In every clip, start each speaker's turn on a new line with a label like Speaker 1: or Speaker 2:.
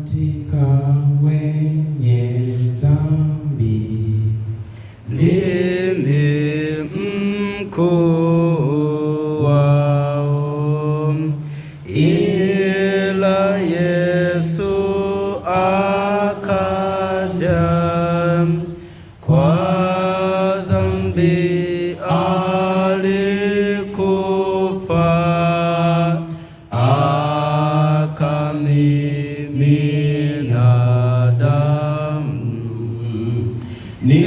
Speaker 1: katika wenye dhambi.
Speaker 2: Ndimi mkuu wao, ila Yesu akaja, kwa dhambi alikufa, akamimina damu ni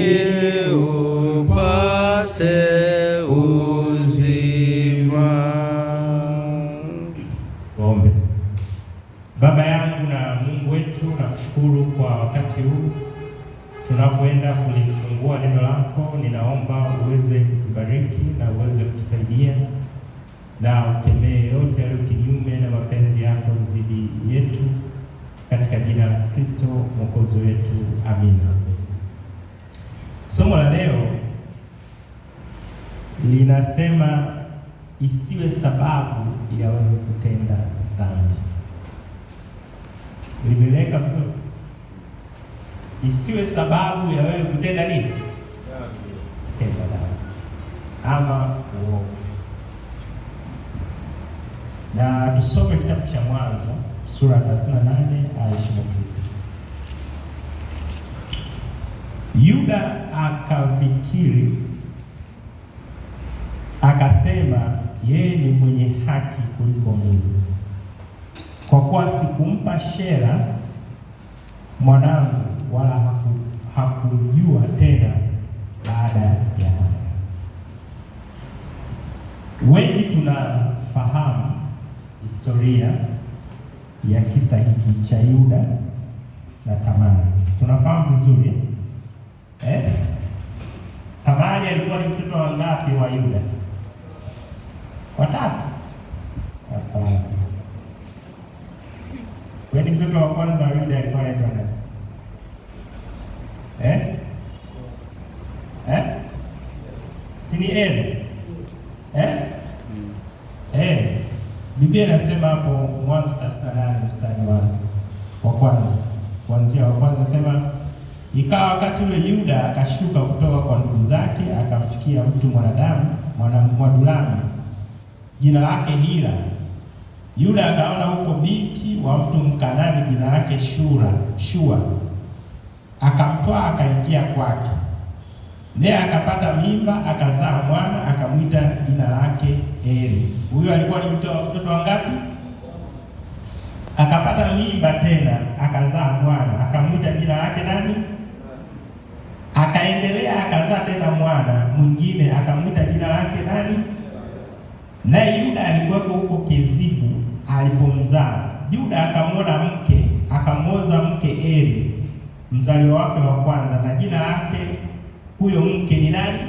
Speaker 2: upate uzima.
Speaker 3: Ombe. Baba yangu na Mungu wetu, nakushukuru kwa wakati huu tunapoenda kulifungua neno lako. Ninaomba uweze kubariki na uweze kusaidia na ukemee yote yaliyo kinyume na mapenzi yako zidi yetu, katika jina la Kristo Mwokozi wetu, amina. Somo la leo linasema isiwe sababu ya wewe kutenda dhambi. Limeleka vizuri? Isiwe sababu ya wewe kutenda nini? Kutenda dhambi ama uovu. Na tusome kitabu cha Mwanzo sura 38 aya 26. Yuda akafikiri akasema, yeye ni mwenye haki kuliko Mungu, kwa kuwa sikumpa Shera mwanangu, wala hakujua tena baada ya haya. Wengi tunafahamu historia ya kisa hiki cha Yuda na Tamari. Tunafahamu vizuri Tamari alikuwa ni mtoto wa ngapi wa Yuda? Watatu. Kwani mtoto wa kwanza wa Yuda alikuwa anaitwa nani? Si ni Eri? Biblia inasema hapo Mwanzo 38 mstari wa kwanza. Kuanzia wa kwanza nasema, ikawa wakati ule Yuda akashuka kutoka kwa ndugu zake, akamfikia mtu Mwadulami, jina lake Hira. Yuda akaona huko binti wa mtu Mkanani, jina lake Shua, akamtoa akaingia kwake. Naye akapata mimba, akazaa mwana, akamwita jina lake Eri. Huyo alikuwa ni mtoto wa ngapi? Akapata mimba tena, akazaa mwana, akamwita jina lake nani? Akaendelea akazaa tena mwana mwingine, akamwita jina lake nani? Naye Yuda alikuwa huko Kezibu alipomzaa. Yuda akamwona mke, akamwoza mke Eri, mzaliwa wake wa kwanza, na jina lake huyo mke ni nani?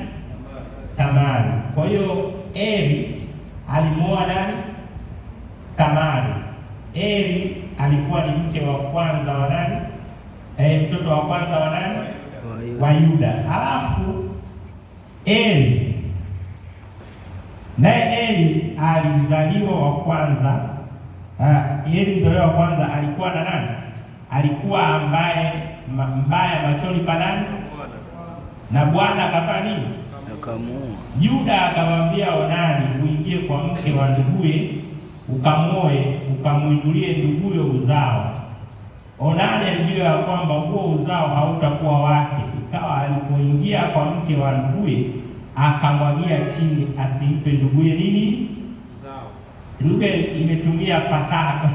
Speaker 3: Tamari. Kwa hiyo Eri alimwoa nani? Tamari. Eri alikuwa ni mke wa kwanza wa nani? Mtoto wa kwanza wa nani? Wa Yuda. Halafu Eri, naye Eri alizaliwa wa kwanza. Eri mzaliwa wa kwanza alikuwa na nani? Alikuwa ambaye mbaya machoni pa nani? Na Bwana akafanya nini? Akamua. Yuda akamwambia Onani, uingie kwa mke wa nduguye, ukamoe, ukamwindulie nduguye uzao. Onani alijua ya kwamba huo uzao hautakuwa wake. Ikawa alipoingia kwa mke wa nduguye, akamwagia chini asimpe nduguye nini? Uzao. Lugha imetumia fasaha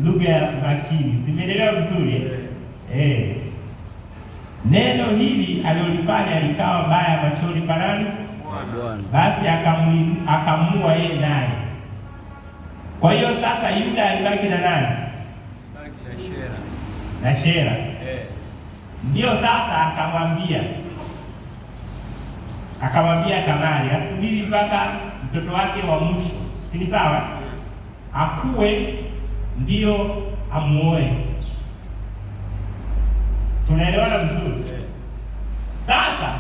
Speaker 3: lugha ya makini. Simeelewa vizuri? Neno hili alilofanya likawa baya machoni pa nani? Bwana. Basi akamua yeye naye. Kwa hiyo sasa Yuda alibaki na nani? Na Shera. Ndio sasa akamwambia Tamari asubiri mpaka mtoto wake wa mwisho, si ni sawa? Akue ndio amuoe. Tunaelewana vizuri? Sasa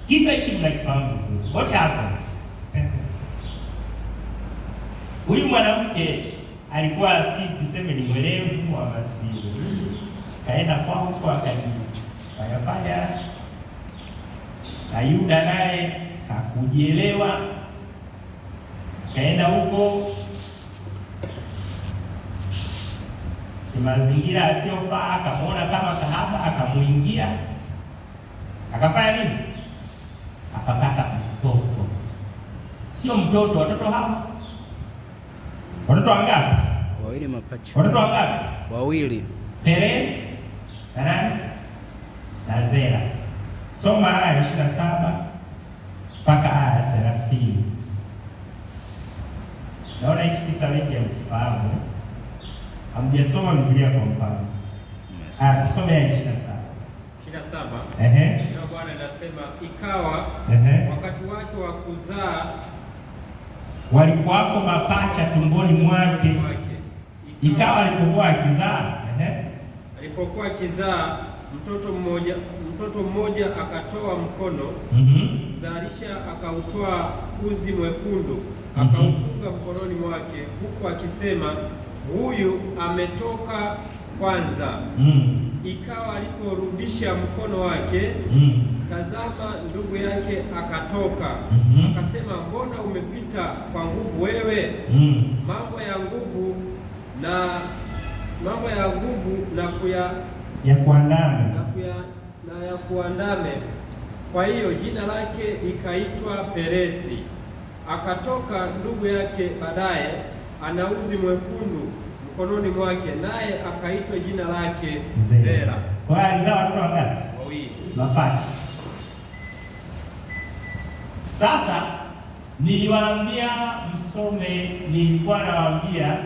Speaker 3: kisa hiki mnakifahamu vizuri. What happened? Huyu mwanamke alikuwa tuseme ni mwelevu wa masiri, kaenda kwa huko akajifanya. Na Yuda naye hakujielewa, kaenda huko mazingira asiyofaa, akamwona kama kahaba, akamuingia, akafanya nini? Akapata mtoto. Sio mtoto, watoto hawa, watoto wangapi?
Speaker 2: Wawili mapacha.
Speaker 3: Watoto wangapi?
Speaker 2: Wawili.
Speaker 3: Perez na nani? Na Zera. Soma aya 27 mpaka aya 30. Naona hichi kisa wengi hamkifahamu. Hamjasoma Biblia kwa mfano. Tusome aya 27.
Speaker 4: 27. Ndio Bwana anasema ikawa wakati wake wa kuzaa
Speaker 3: walikuwako mapacha tumboni mwake. Ikawa alipokuwa akizaa,
Speaker 4: alipokuwa akizaa mtoto mmoja akatoa mkono, mzalisha akautoa uzi mwekundu, akaufunga mkononi mwake, huku akisema, huyu ametoka kwanza. Ikawa aliporudisha mkono wake, tazama, ndugu yake akatoka. Akasema, mbona umepita kwa nguvu wewe? Mambo ya nguvu
Speaker 3: ya
Speaker 4: kuandame. Kwa hiyo jina lake ikaitwa Peresi. Akatoka ndugu yake baadaye, ana uzi mwekundu mkononi mwake, naye akaitwa jina lake Zera.
Speaker 3: Kwa hiyo alizaa watoto wangapi?
Speaker 4: Wawili.
Speaker 3: Mapacha. Sasa niliwaambia msome, nilikuwa nawaambia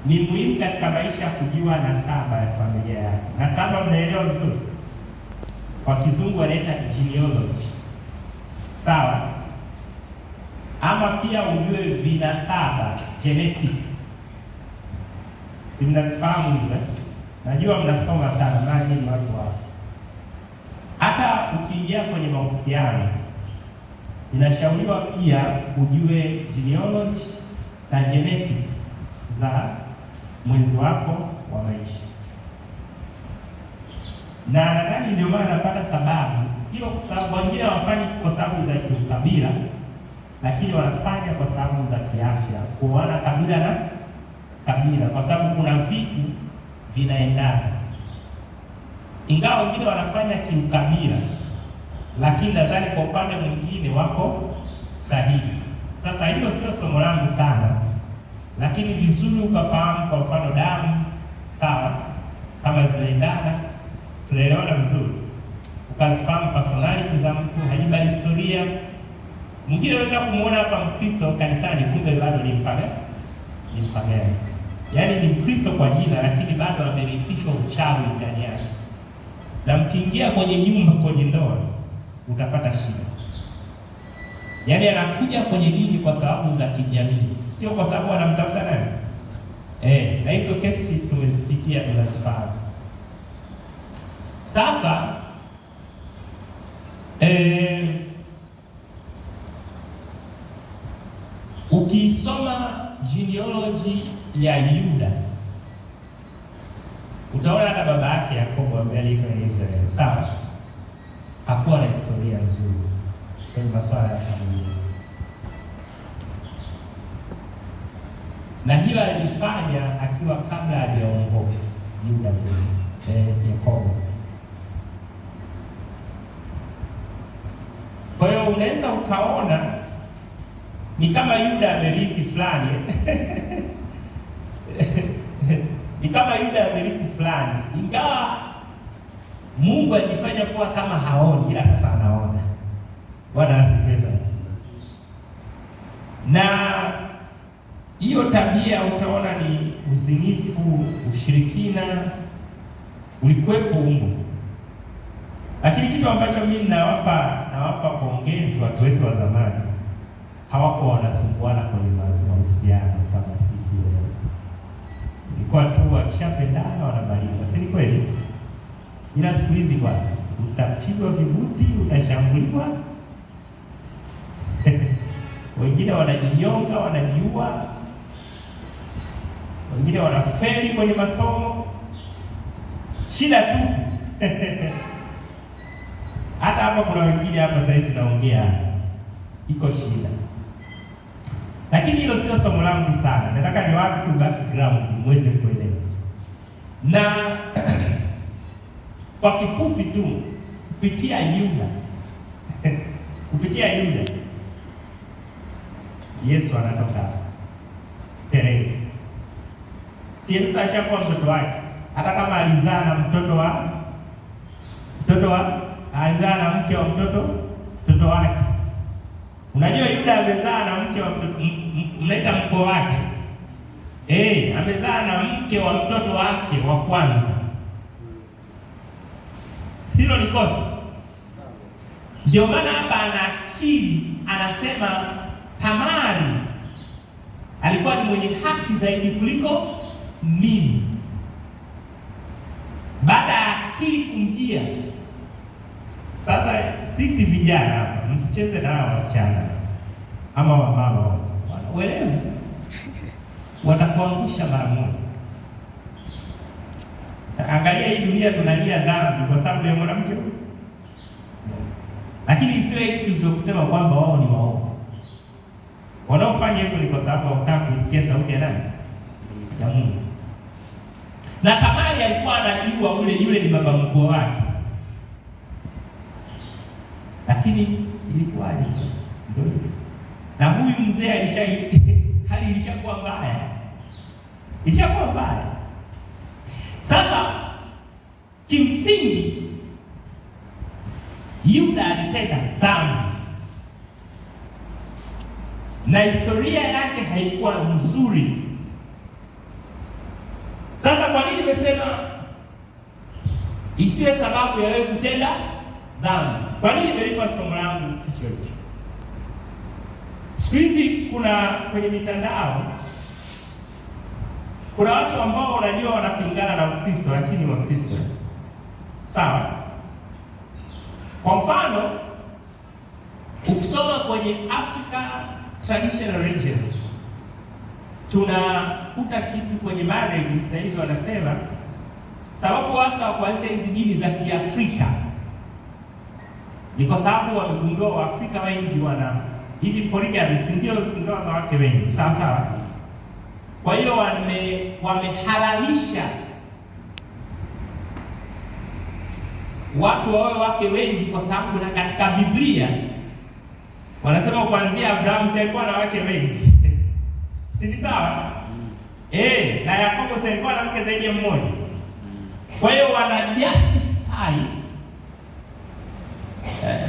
Speaker 3: ni muhimu katika maisha kujua nasaba ya familia yako. Nasaba mnaelewa vizuri? Kwa kizungu wanaita genealogy. Sawa? Ama pia ujue vinasaba, genetics. Si mnazifahamu hizo? Najua mnasoma sana, maana ni watu wapi. Hata ukiingia kwenye mahusiano, inashauriwa pia ujue genealogy na genetics za mwenzi wako wa maisha. Na nadhani ndio maana napata sababu, sio kwa sababu wengine hawafanyi kwa sababu za kiukabila, lakini wanafanya kwa sababu za kiafya, kuoana kabila na kabila, kwa sababu kuna vitu vinaendana. Ingawa wengine wanafanya kiukabila, lakini nadhani kwa upande mwingine wako sahihi. Sasa hilo sio somo langu sana, lakini vizuri ukafahamu, kwa mfano damu, sawa, kama zinaendana, tunaelewana vizuri, ukazifahamu personality za mtu, haiba historia. Mwingine anaweza kumuona hapa Mkristo kanisani, kumbe bado ni mpagani. Yaani ni Mkristo kwa jina, lakini bado amerithishwa uchawi ndani yake. Na mkiingia kwenye nyumba, kwenye ndoa, utapata shida. Yaani anakuja kwenye dini kwa sababu za kijamii, sio kwa sababu anamtafuta nani. Na hizo kesi tumezipitia, tunazifahamu. Sasa ukisoma genealogy ya Yuda, utaona hata baba yake Yakobo ambaye aliitwa Israeli, sawa, hakuwa na historia nzuri kwenye masuala ya familia, na hilo alifanya akiwa kabla hajaongoka Yuda Yakobo. Kwa hiyo unaweza ukaona ni kama Yuda amerithi fulani ni kama Yuda amerithi fulani, ingawa Mungu alifanya kuwa kama haoni, ila sasa anaona. Bwana asifiwe. Na hiyo tabia utaona ni uzinifu, ushirikina ulikuwepo huko. Lakini kitu ambacho mimi nawapa pongezi watu wetu wa zamani, hawako wanasumbuana kwenye mahusiano kama sisi leo. Ilikuwa tu wakishapendana wanamaliza, si kweli? Ila siku hizi bwana, utapigwa vibuti, utashambuliwa. Wengine wanajinyonga, wanajiua. wengine wanafeli kwenye masomo, shida tu. Hata hapa kuna wengine hapa sasa hizi naongea iko shida, lakini hilo sio somo langu sana. Nataka niwape tu background muweze kuelewa, na kwa kifupi tu kupitia Yuda kupitia Yuda Yesu anatoka Perezi. Si Yesu ashakuwa mtoto wake, hata kama alizaa na alizaa na mke wa mtoto wake. Unajua Yuda amezaa na mke wa mtoto, mnaita mko wake. Amezaa na mke wa mtoto wake wa kwanza. Silo ni kosa. Ndio maana hapa anakiri, anasema Tamari alikuwa ni mwenye haki zaidi kuliko mimi. Baada ya akili kumjia. Sasa sisi vijana hapa msicheze na hao wasichana ama wamama wote. Welevu watakuangusha mara moja. Angalia hii dunia, tunalia dhambi kwa sababu ya mwanamke. Lakini isiwe excuse ya kusema kwamba wao ni waovu. Wanaofanya hivyo ni kwa sababu hawataka kusikia sauti ya nani? Ya Mungu. Na Tamari alikuwa anajua yule ni baba mkwe wake. Lakini ilikuwaje sasa? Ndio hivyo. Na huyu mzee hali ilishakuwa mbaya. Ilishakuwa mbaya. Sasa kimsingi Yuda alitenda dhambi na historia yake haikuwa nzuri. Sasa kwa nini nimesema isiwe sababu ya wewe kutenda dhambi? Kwa nini nimelipa somo langu kichwa hicho? Siku hizi kuna kwenye mitandao kuna watu ambao unajua wanapingana na Ukristo lakini Wakristo. Sawa? Kwa mfano, ukisoma kwenye Africa traditional religions tunakuta kitu kwenye marriage sasa hivi wanasema sababu hasa wa kuanzia hizi dini za Kiafrika ni kwa sababu wamegundua Waafrika wengi wana hivi polygamy, ndio ndoa za wake wengi. Sawa sawa. Kwa hiyo wamehalalisha watu wawe wake wengi kwa sababu na katika Biblia wanasema kuanzia Abraham alikuwa na wake wengi. Si ni sawa? Na Yakobo alikuwa na mke zaidi ya mmoja. Kwa hiyo wana justify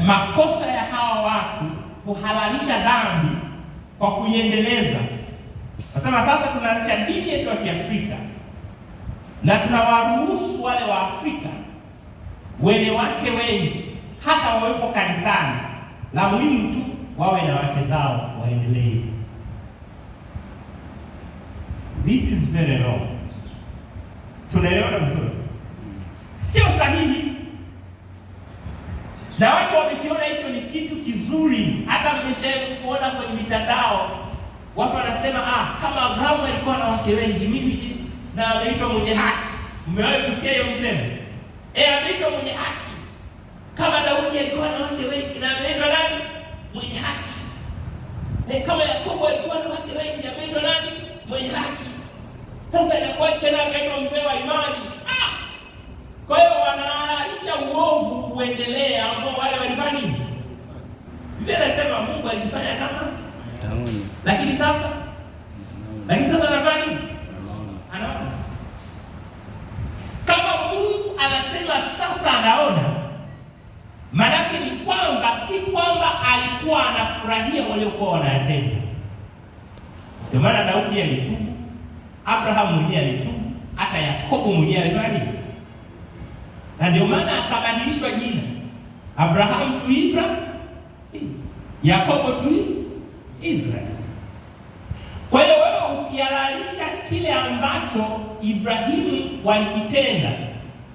Speaker 3: makosa ya hawa watu kuhalalisha dhambi kwa kuiendeleza. Nasema sasa tunaanzisha dini yetu ya Kiafrika na tunawaruhusu wale wa Afrika wenye wake wengi hata wawepo kanisani, la muhimu tu wawe na wake zao waendelee. This is very wrong. Tunaelewana vizuri? Sio sahihi. Na watu wamekiona hicho ni kitu kizuri. Hata mmeshawahi kuona kwenye mitandao watu wanasema kama Abrahamu alikuwa na wake wengi, mimi na ameitwa mwenye haki. Mmewahi kusikia hiyo msemo? Ameitwa mwenye haki. Kama Daudi alikuwa na wake wengi na ameitwa nani? Mwenye haki. Kama Yakobo alikuwa na wake wengi ameitwa nani? Mwenye haki. Sasa inakuwa tena akaitwa mzee wa imani. Kwa hiyo wanahalalisha uovu uendelee ambao wale walifanya nini? Biblia inasema Mungu alijifanya kama lakini sasa anafanya nini? Anaona. Kama Mungu anasema sasa anaona, maana yake ni kwamba si kwamba alikuwa anafurahia waliokuwa wanayatenda. Ndio maana Daudi alitubu, Abraham mwenyewe alitubu, hata Yakobo mwenyewe alifanya nini? Na ndio maana akabadilishwa jina. Abraham to Ibrahim, Yakobo to Israel. Kwa hiyo wewe ukihalalisha kile ambacho Ibrahimu walikitenda,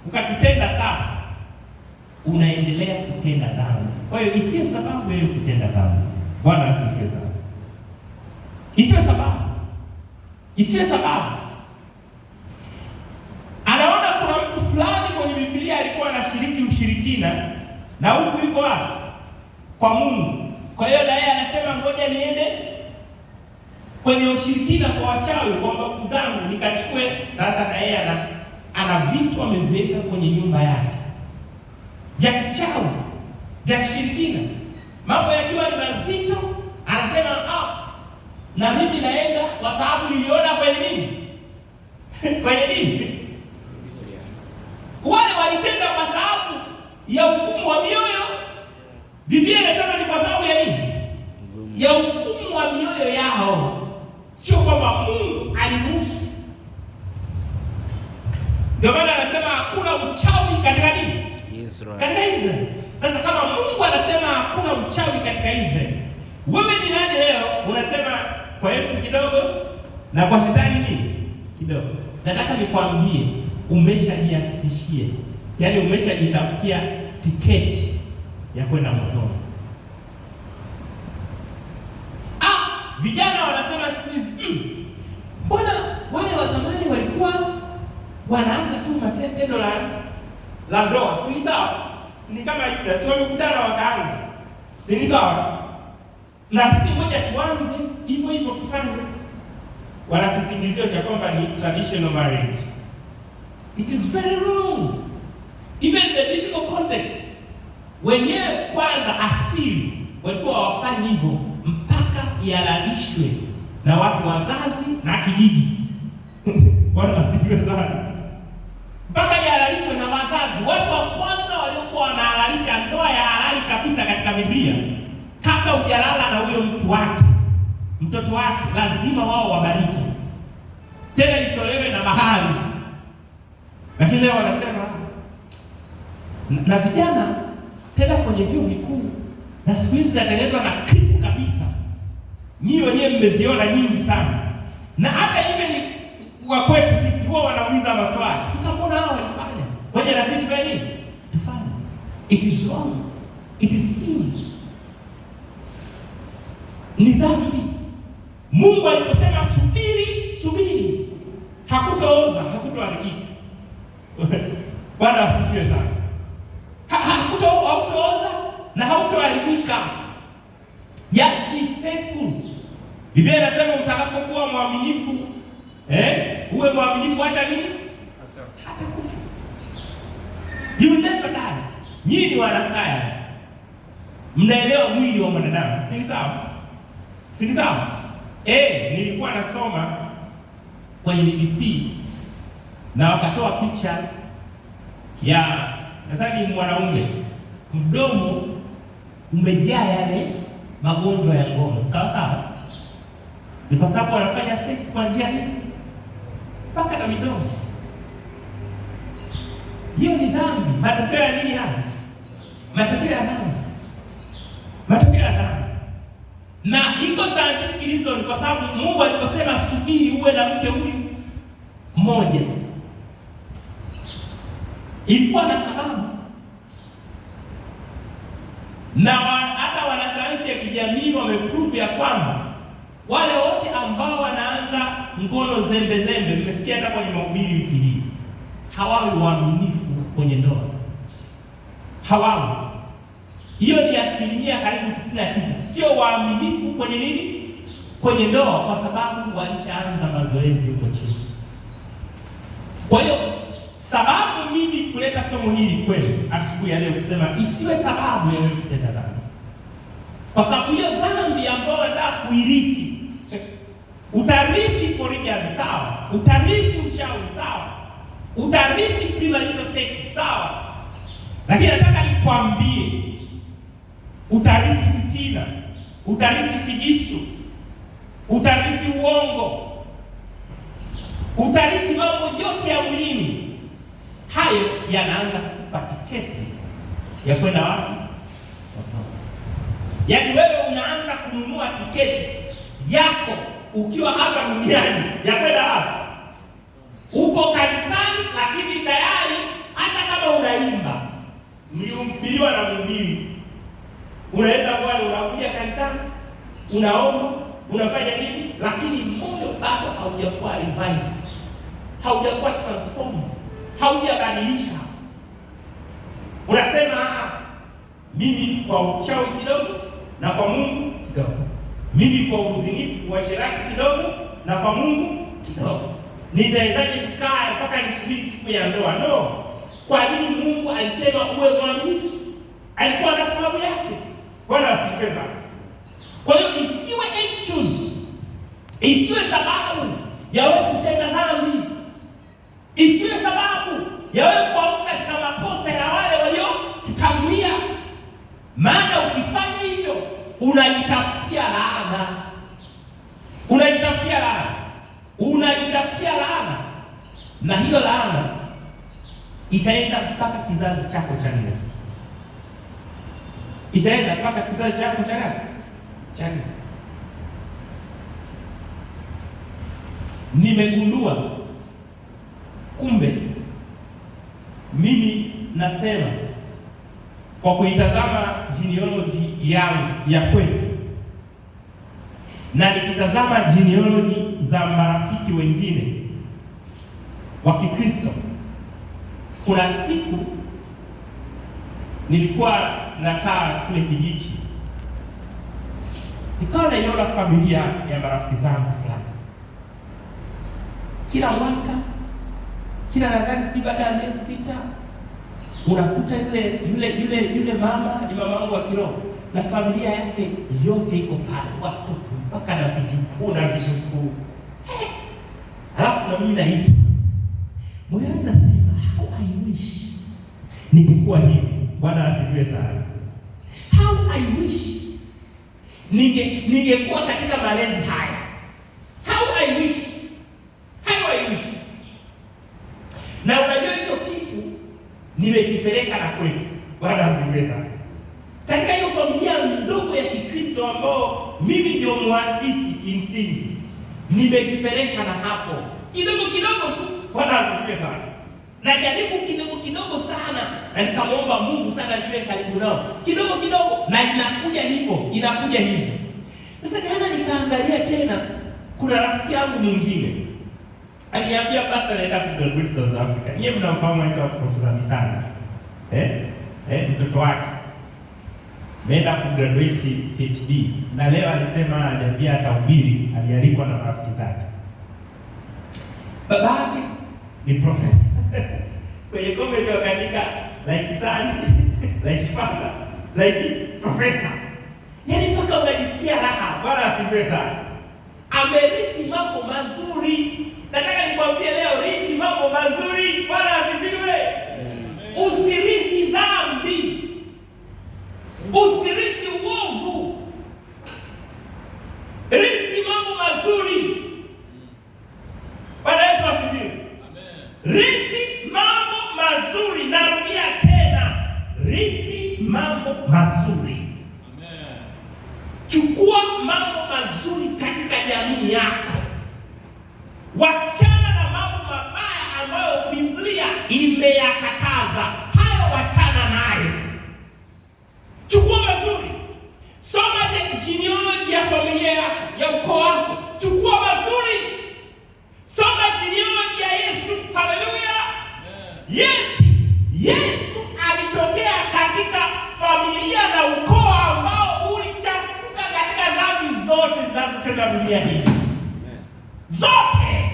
Speaker 3: ukakitenda sasa, unaendelea kutenda dhambi. Kwa hiyo isiyo sababu wewe kutenda dhambi. Bwana asifiwe sana. Isiwe sababu. ushirikina, na huku yuko wapi? Kwa Mungu. Kwa hiyo na yeye anasema ngoja niende kwenye ushirikina kwa wachawi, kwa babu zangu nikachukue. Sasa na yeye ana vitu ameviweka kwenye nyumba yake vya kichawi, vya kishirikina, mambo yakiwa ni mazito, anasema na mimi naenda kwa sababu niliona kwenye nini? Kwenye nini? Wale walitenda kwa sababu ya ugumu wa mioyo. Biblia inasema ni kwa sababu ya nini? Ya ugumu wa mioyo yao, sio kwamba Mungu aliruhusu. Ndio maana anasema hakuna uchawi katika nini? Israeli. Katika Israeli. Sasa kama Mungu anasema hakuna uchawi katika Israeli, wewe ni nani leo unasema kwa Yesu kidogo na kwa shetani nini? Kidogo. Nataka nikwambie, umeshajihakikishia, yaani umeshajitafutia tiketi ya kwenda motoni. Vijana wanasema siku hizi, mbona wale wa zamani walikuwa wanaanza tu matendo la ndoa, si sawa? Si kama Yuda, si wamekutana wakaanza, si sawa? Na sisi moja tuanze hivyo hivyo tufanye. Wana kisingizio cha kwamba ni traditional marriage. It is very wrong. Even the biblical context, wenyewe kwanza asili walikuwa hawafanyi hivyo mpaka ihalalishwe na watu wazazi na kijiji. Bwana wasifiwe sana. Mpaka ihalalishwe na wazazi. Watu wa kwanza waliokuwa wanahalalisha ndoa ya halali kabisa katika Biblia, kabla hujalala na huyo mtu wake, mtoto wake, lazima wao wabariki, tena itolewe na mahari. Lakini leo wanasema na vijana tena kwenye vyuo vikuu na siku hizi zinatengenezwa na klipu kabisa. Nyinyi wenyewe mmeziona nyingi sana. Na hata hivi ni wa kwetu sisi huwa wanauliza maswali. Sasa mbona hao walifanya? Ngoja na sisi tufanye nini? Tufanye. It is wrong. It is sin. Ni dhambi. Mungu aliposema subiri, hakutooza, hakutoharibika. Bwana asifiwe sana. Hautooza na hautoharibika. Just be faithful. Biblia inasema utakapokuwa mwaminifu, uwe mwaminifu hata nini? Hata kufa. You never die. Nyinyi ni wana science, mnaelewa mwili wa mwanadamu, si sawa? Si sawa? Nilikuwa nasoma kwenye BBC na wakatoa picha ya nadhani mwanaume, mdomo umejaa yale magonjwa ya ngono. Sawa sawa? Ni kwa sababu wanafanya sex kwa njia hii mpaka na midomo. Hiyo ni dhambi. Matokeo ya nini haya? Matokeo ya dhambi. Matokeo ya dhambi. Na iko scientific reason, kwa sababu Mungu aliposema subiri uwe na mke huyu mmoja, ilikuwa na sababu. Na hata wanasayansi ya kijamii wameprove ya kwamba wale wote ambao wanaanza ngono zembe, mmesikia hata kwenye mahubiri wiki hii, hawawi waaminifu kwenye ndoa. Hawawi. Hiyo ni asilimia karibu 99. Sio waaminifu kwenye nini? Kwenye ndoa, kwa sababu walishaanza mazoezi huko chini. Kwa hiyo sababu mimi kuleta somo hili kwenu asubuhi ya leo kusema isiwe sababu ya wewe kutenda dhambi. Kwa sababu hiyo dhambi ambayo unataka kuirithi, utarithi polygamy sawa, utarithi uchawi sawa, utarithi premarital sex sawa, lakini nataka nikwambie utarithi fitina, utarithi figisu, utarithi uongo, utarithi mambo yote ya mwilini. Hayo yanaanza kukupa tiketi ya kwenda wapi? Yaani wewe unaanza kununua tiketi yako ukiwa hapa duniani ya kwenda wapi? Uko kanisani, lakini tayari hata kama unaimba, mlihubiriwa na mhubiri, unaweza kuwa unakuja kanisani, unaomba, unafanya nini, lakini moyo bado haujakuwa revive, haujakuwa transform, haujabadilika. Unasema mimi kwa uchawi kidogo na kwa Mungu kidogo, mimi kwa uzinifu wa sherati kidogo na kwa Mungu kidogo. Nitawezaje kukaa mpaka nisubiri siku ya ndoa? No. Kwa nini Mungu alisema uwe mwaminifu? Alikuwa na sababu yake. Bwana asifiwe sana. Kwa hiyo isiwe excuse, isiwe sababu ya wewe kutenda dhambi, isiwe sababu ya wewe kuanguka katika makosa ya wale waliotutangulia. Maana ukifanya hivyo unajitafutia laana, unajitafutia laana, unajitafutia laana, na hiyo laana itaenda mpaka kizazi chako cha nne, itaenda mpaka kizazi chako cha nne. Nimegundua kumbe, mimi nasema kwa kuitazama genealogy yangu ya kwetu na nikitazama genealogy za marafiki wengine wa Kikristo, kuna siku nilikuwa nakaa kule kijiji, nikawa naiona familia ya marafiki zangu fulani. Kila mwaka, kila nadhani si baada ya miezi 6 unakuta yule mama ni mama wangu wa kiroho na familia yake yote iko pale, watoto mpaka na vijukuu. Halafu na mimi naitwa moyoni, nasema how I wish ningekuwa hivi. Bwana asifiwe sana. How I wish ningekuwa katika malezi haya. How I wish. Na unajua hicho kitu nimekipeleka na kwetu. Bwana asifiwe sana. Katika hiyo familia ndogo ya Kikristo ambao mimi ndio muasisi kimsingi, nimekipeleka na hapo kidogo tu. Bwana asifiwe sana. Najaribu kidogo sana, na nikamwomba Mungu sana niwe karibu nao kidogo, na inakuja hivyo. Sasa jana nikaangalia tena, kuna rafiki yangu mwingine aliniambia basi anaenda kugraduate South Africa. Nyie mnamfahamu anaitwa Profesa Misanga. Mtoto wake ameenda kugraduate PhD, na leo alisema aliambia atahubiri, alialikwa na marafiki zake. Baba yake ni profesa. Kwenye comment wakaandika like son, like father, like professor. Yaani mpaka unajisikia raha. Bwana asifiwe sana. Amerithi mambo mazuri. Nataka nikwambie leo, rithi mambo mazuri. Bwana asifiwe. Usirithi dhambi, usirithi uovu, rithi mambo mazuri. Bwana Yesu asifiwe. Rithi mambo mazuri. Narudia tena, rithi mambo mazuri. Chukua mambo mazuri katika jamii yako. Wachana na mambo mabaya ambayo Biblia imeyakataza. Hayo wachana nayo. Chukua mazuri. Soma genealogy ya familia yako, ya ukoo wako. Chukua mazuri. Soma genealogy ya Yesu. Haleluya. Yesu alitokea katika familia na ukoo ambao ulichafuka katika dhambi zote zinazotenda dunia hii. Zote.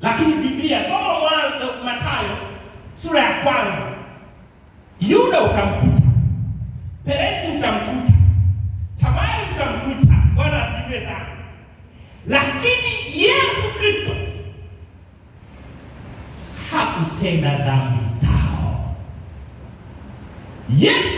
Speaker 3: Lakini Biblia, soma Mathayo sura ya 1. Yuda utamkuta, Peresi utamkuta, Tamari utamkuta. Bwana asifiwe sana. Lakini Yesu Kristo hakutenda dhambi zao. Yesu